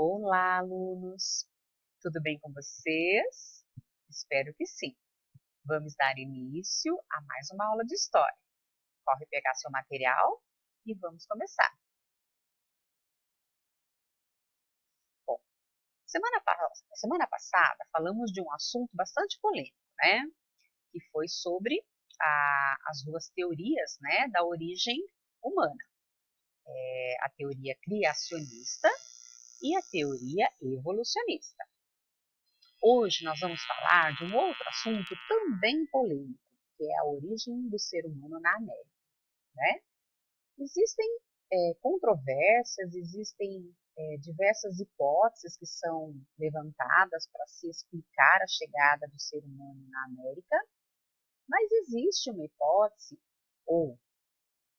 Olá, alunos! Tudo bem com vocês? Espero que sim. Vamos dar início a mais uma aula de história. Corre pegar seu material e vamos começar. Bom, semana passada falamos de um assunto bastante polêmico, né? Que foi sobre as duas teorias, né, da origem humana. A teoria criacionista e a teoria evolucionista. Hoje nós vamos falar de um outro assunto também polêmico, que é a origem do ser humano na América, né? Existem controvérsias, existem diversas hipóteses que são levantadas para se explicar a chegada do ser humano na América, mas existe uma hipótese, ou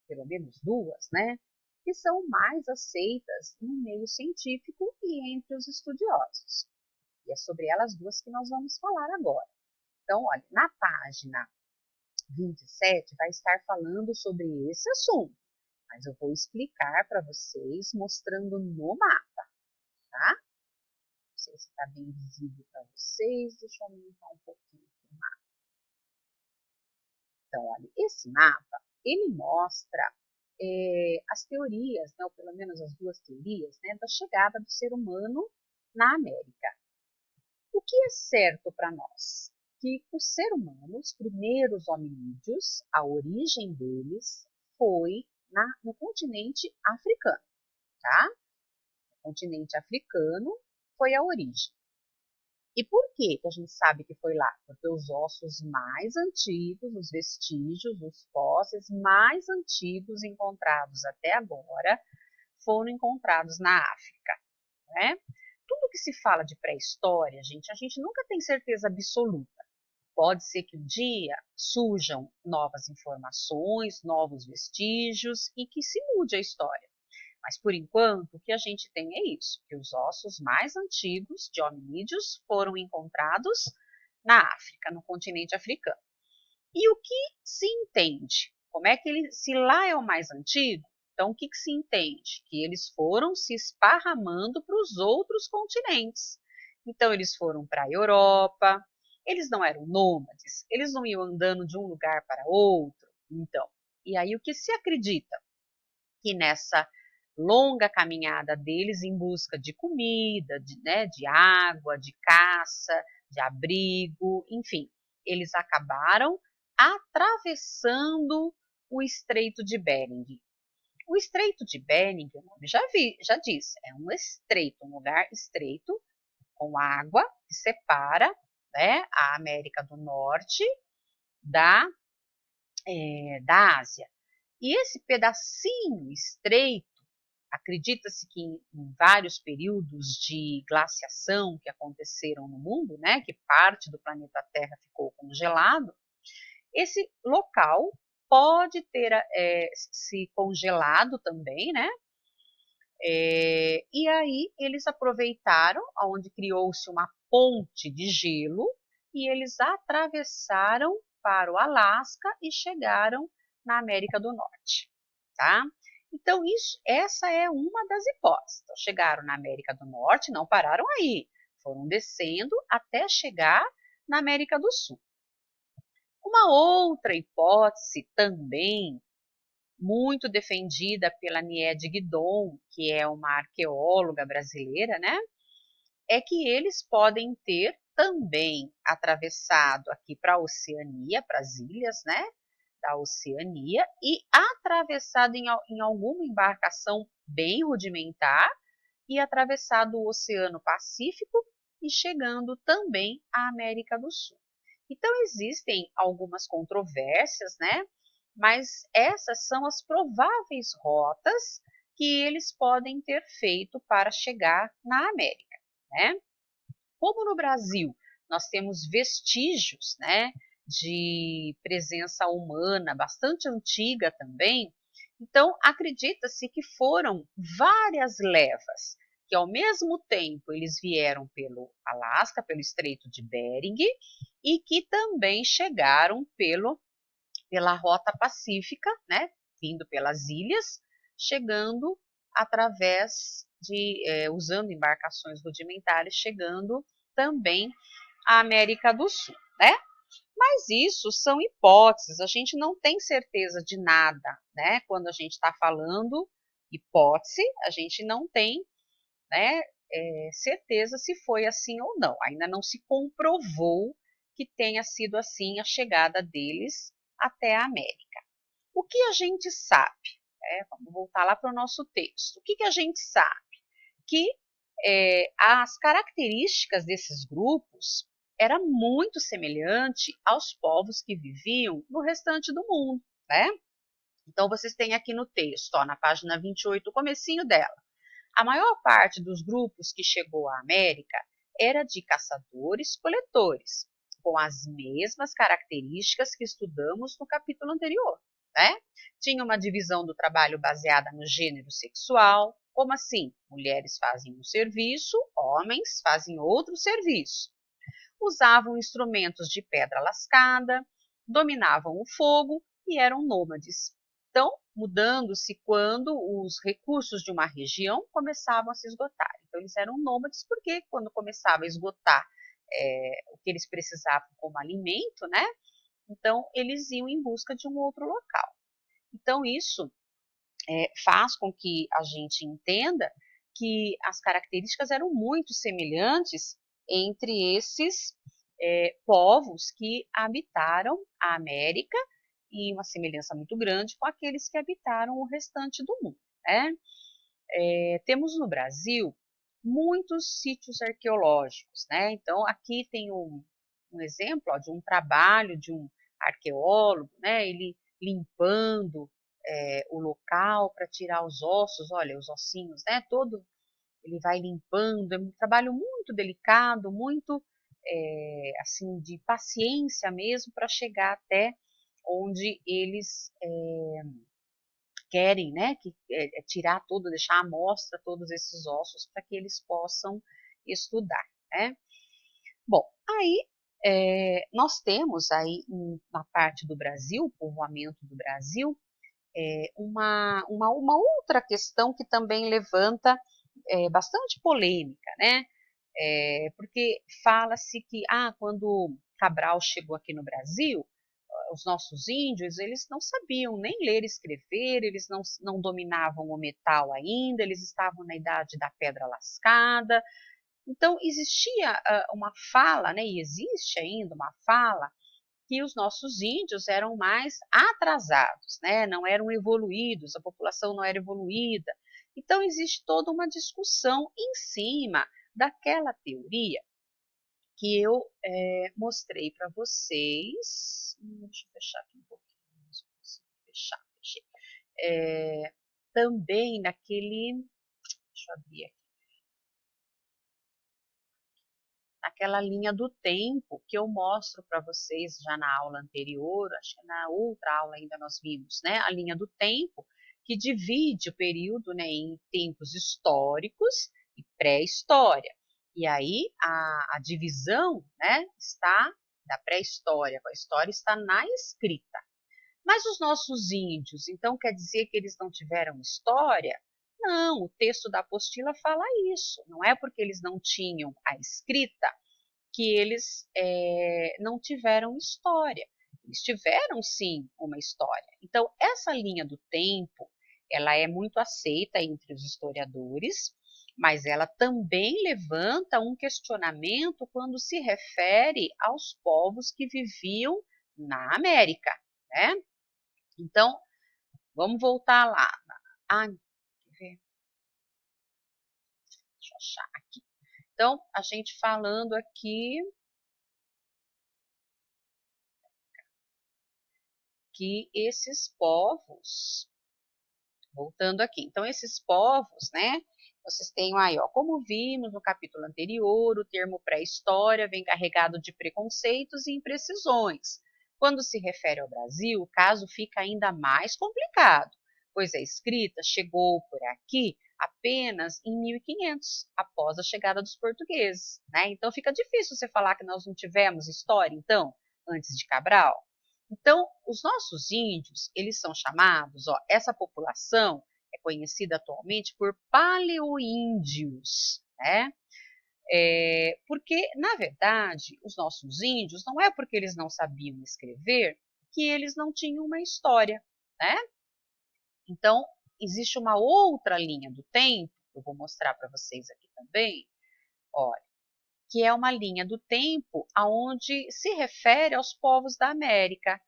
pelo menos duas, né, que são mais aceitas no meio científico e entre os estudiosos. E é sobre elas duas que nós vamos falar agora. Então, olha, na página 27 vai estar falando sobre esse assunto, mas eu vou explicar para vocês mostrando no mapa, tá? Não sei se está bem visível para vocês, deixa eu aumentar um pouquinho o mapa. Então, olha, esse mapa, ele mostra as teorias, né, ou pelo menos as duas teorias, né, da chegada do ser humano na América. O que é certo para nós? Que o ser humano, os primeiros hominídeos, a origem deles foi no continente africano, tá? O continente africano foi a origem. E por que a gente sabe que foi lá? Porque os ossos mais antigos, os vestígios, os fósseis mais antigos encontrados até agora foram encontrados na África, né? Tudo que se fala de pré-história, a gente nunca tem certeza absoluta. Pode ser que um dia surjam novas informações, novos vestígios e que se mude a história. Mas, por enquanto, o que a gente tem é isso, que os ossos mais antigos de hominídeos foram encontrados na África, no continente africano. E o que se entende? Como é que se lá é o mais antigo, então o que se entende? Que eles foram se esparramando para os outros continentes. Então, eles foram para a Europa, eles não eram nômades, eles não iam andando de um lugar para outro. Então, e aí o que se acredita? Que nessa longa caminhada deles em busca de comida, de água, de caça, de abrigo, enfim, eles acabaram atravessando o Estreito de Bering. O Estreito de Bering, o nome já diz, é um estreito, um lugar estreito com água que separa, né, a América do Norte da Ásia. E esse pedacinho estreito, acredita-se que em vários períodos de glaciação que aconteceram no mundo, né, que parte do planeta Terra ficou congelado, esse local pode ter se congelado também, né? E aí eles aproveitaram, onde criou-se uma ponte de gelo, e eles atravessaram para o Alasca e chegaram na América do Norte, tá? Então, essa é uma das hipóteses. Então, chegaram na América do Norte, não pararam aí, foram descendo até chegar na América do Sul. Uma outra hipótese também, muito defendida pela Niede Guidon, que é uma arqueóloga brasileira, né? É que eles podem ter também atravessado aqui para a Oceania, para as ilhas, né? Da Oceania e atravessado em alguma embarcação bem rudimentar e atravessado o Oceano Pacífico e chegando também à América do Sul. Então existem algumas controvérsias, né? Mas essas são as prováveis rotas que eles podem ter feito para chegar na América, né? Como no Brasil nós temos vestígios, né, de presença humana bastante antiga também, então acredita-se que foram várias levas, que ao mesmo tempo eles vieram pelo Alasca, pelo Estreito de Bering, e que também chegaram pela rota pacífica, né, vindo pelas ilhas, chegando através de, usando embarcações rudimentares, chegando também à América do Sul, né? Mas isso são hipóteses, a gente não tem certeza de nada, né? Quando a gente está falando hipótese, a gente não tem, né, certeza se foi assim ou não. Ainda não se comprovou que tenha sido assim a chegada deles até a América. O que a gente sabe? Vamos voltar lá para o nosso texto. O que a gente sabe? Que as características desses grupos era muito semelhante aos povos que viviam no restante do mundo, né? Então, vocês têm aqui no texto, ó, na página 28, o comecinho dela. A maior parte dos grupos que chegou à América era de caçadores-coletores, com as mesmas características que estudamos no capítulo anterior, né? Tinha uma divisão do trabalho baseada no gênero sexual, como assim? Mulheres fazem um serviço, homens fazem outro serviço. Usavam instrumentos de pedra lascada, dominavam o fogo e eram nômades. Então, mudando-se quando os recursos de uma região começavam a se esgotar. Então, eles eram nômades porque quando começava a esgotar o que eles precisavam como alimento, né? Então, eles iam em busca de um outro local. Então, isso faz com que a gente entenda que as características eram muito semelhantes entre esses povos que habitaram a América e uma semelhança muito grande com aqueles que habitaram o restante do mundo, né? Temos no Brasil muitos sítios arqueológicos, né? Então, aqui tem um exemplo ó, de um trabalho de um arqueólogo, né? Ele limpando o local para tirar os ossos, olha, os ossinhos, né? Todo ele vai limpando, é um trabalho muito delicado, muito assim de paciência mesmo para chegar até onde eles querem, né, que tirar tudo, deixar à mostra todos esses ossos para que eles possam estudar, né? Bom, aí nós temos aí na parte do Brasil, povoamento do Brasil, uma outra questão que também levanta bastante polêmica, né? Porque fala-se que quando Cabral chegou aqui no Brasil, os nossos índios, eles não sabiam nem ler e escrever, eles não dominavam o metal ainda, eles estavam na idade da pedra lascada. Então, existia uma fala, né, e existe ainda uma fala, que os nossos índios eram mais atrasados, né, não eram evoluídos, a população não era evoluída. Então, existe toda uma discussão em cima daquela teoria que eu mostrei para vocês. Deixa eu fechar aqui um pouquinho, se eu consigo fechar, fechei. Também naquele, deixa eu abrir aqui, naquela linha do tempo que eu mostro para vocês já na aula anterior, acho que na outra aula ainda nós vimos, né? A linha do tempo que divide o período, né, em tempos históricos e pré-história. E aí a divisão, né, está da pré-história, a história está na escrita. Mas os nossos índios, então quer dizer que eles não tiveram história? Não, o texto da apostila fala isso. Não é porque eles não tinham a escrita que eles não tiveram história. Eles tiveram sim uma história. Então essa linha do tempo, ela é muito aceita entre os historiadores, mas ela também levanta um questionamento quando se refere aos povos que viviam na América, né? Então, vamos voltar lá. Quer ver? Deixa eu achar aqui. Então, a gente falando aqui que esses povos, voltando aqui, então esses povos, né, vocês têm aí, ó, como vimos no capítulo anterior, o termo pré-história vem carregado de preconceitos e imprecisões. Quando se refere ao Brasil, o caso fica ainda mais complicado, pois a escrita chegou por aqui apenas em 1500, após a chegada dos portugueses, né? Então fica difícil você falar que nós não tivemos história, então, antes de Cabral. Então, os nossos índios, eles são chamados, ó, essa população é conhecida atualmente por paleoíndios, né? Porque, na verdade, os nossos índios, não é porque eles não sabiam escrever que eles não tinham uma história, né? Então, existe uma outra linha do tempo, eu vou mostrar para vocês aqui também, olha, que é uma linha do tempo aonde se refere aos povos da América.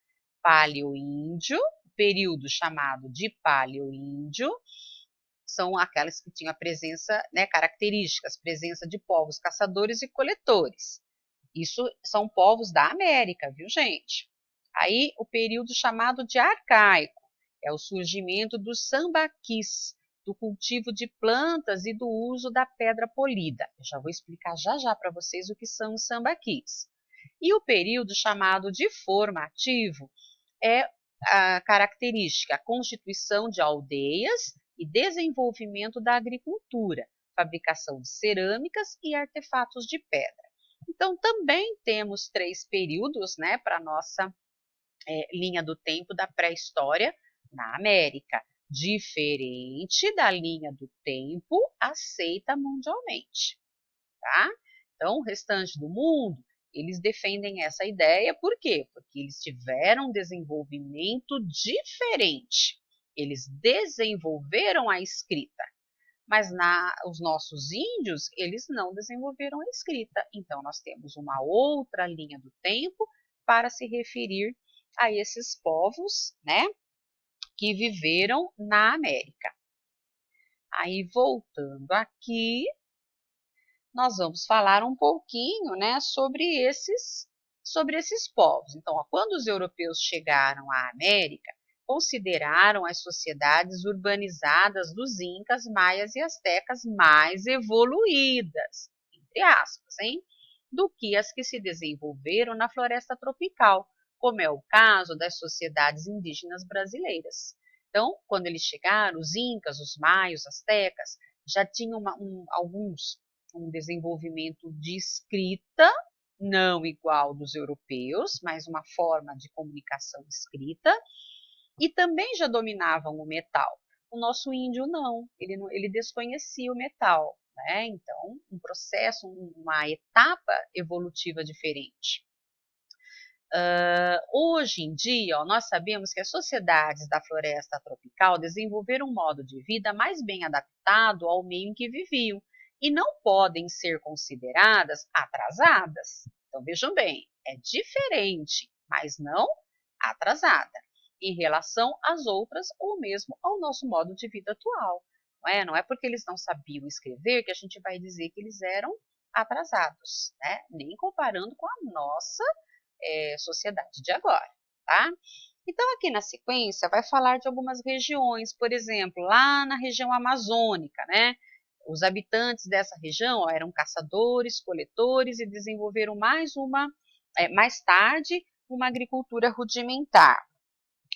Paleoíndio, período chamado de Paleoíndio, são aquelas que tinham a presença, né, características, presença de povos caçadores e coletores. Isso são povos da América, viu, gente? Aí, o período chamado de Arcaico é o surgimento dos sambaquis, do cultivo de plantas e do uso da pedra polida. Eu já vou explicar já já para vocês o que são os sambaquis. E o período chamado de formativo é a característica, a constituição de aldeias e desenvolvimento da agricultura, fabricação de cerâmicas e artefatos de pedra. Então, também temos 3 períodos, né, para a nossa linha do tempo da pré-história na América, diferente da linha do tempo aceita mundialmente, tá? Então, o restante do mundo, eles defendem essa ideia, por quê? Porque eles tiveram um desenvolvimento diferente. Eles desenvolveram a escrita, mas os nossos índios, eles não desenvolveram a escrita. Então, nós temos uma outra linha do tempo para se referir a esses povos, né, que viveram na América. Aí, voltando aqui, nós vamos falar um pouquinho, né, sobre esses povos. Então, ó, quando os europeus chegaram à América, consideraram as sociedades urbanizadas dos incas, maias e astecas mais evoluídas, entre aspas, hein, do que as que se desenvolveram na floresta tropical, como é o caso das sociedades indígenas brasileiras. Então, quando eles chegaram, os incas, os maios, os astecas, já tinham um desenvolvimento de escrita, não igual dos europeus, mas uma forma de comunicação escrita, e também já dominavam o metal. O nosso índio não, ele desconhecia o metal, né? Então, um processo, uma etapa evolutiva diferente. Hoje em dia, ó, nós sabemos que as sociedades da floresta tropical desenvolveram um modo de vida mais bem adaptado ao meio em que viviam e não podem ser consideradas atrasadas. Então, vejam bem, é diferente, mas não atrasada em relação às outras ou mesmo ao nosso modo de vida atual. Não é porque eles não sabiam escrever que a gente vai dizer que eles eram atrasados, né? Nem comparando com a nossa sociedade de agora, tá? Então, aqui na sequência, vai falar de algumas regiões, por exemplo, lá na região amazônica, né? Os habitantes dessa região eram caçadores, coletores e desenvolveram mais tarde, uma agricultura rudimentar.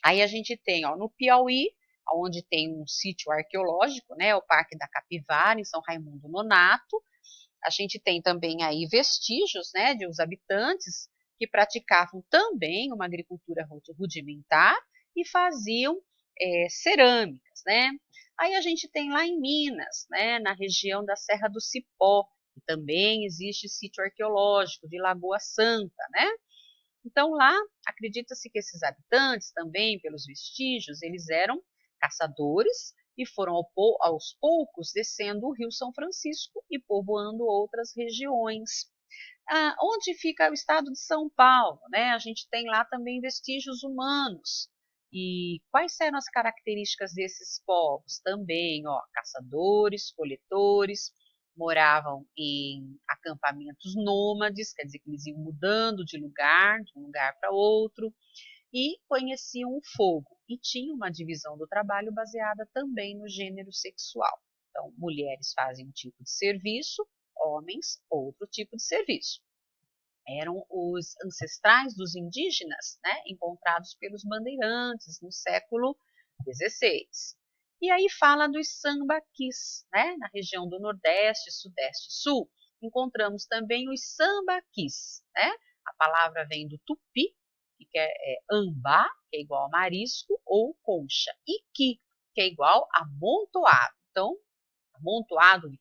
Aí a gente tem, ó, no Piauí, onde tem um sítio arqueológico, né? O Parque da Capivara, em São Raimundo Nonato. A gente tem também aí vestígios, né, de os habitantes que praticavam também uma agricultura rudimentar e faziam cerâmicas, né? Aí a gente tem lá em Minas, né, na região da Serra do Cipó, que também existe sítio arqueológico de Lagoa Santa, né? Então lá acredita-se que esses habitantes também, pelos vestígios, eles eram caçadores e foram aos poucos descendo o Rio São Francisco e povoando outras regiões. Onde fica o estado de São Paulo, né? A gente tem lá também vestígios humanos. E quais eram as características desses povos? Também, ó, caçadores, coletores, moravam em acampamentos nômades, quer dizer que eles iam mudando de um lugar para outro, e conheciam o fogo, e tinham uma divisão do trabalho baseada também no gênero sexual. Então, mulheres fazem um tipo de serviço, homens outro tipo de serviço. Eram os ancestrais dos indígenas, né, encontrados pelos bandeirantes no século XVI. E aí fala dos sambaquis, né, na região do Nordeste, Sudeste e Sul. Encontramos também os sambaquis, né? A palavra vem do tupi, que é ambá, que é igual a marisco, ou concha, e qui, que é igual a amontoado. Então, amontoado de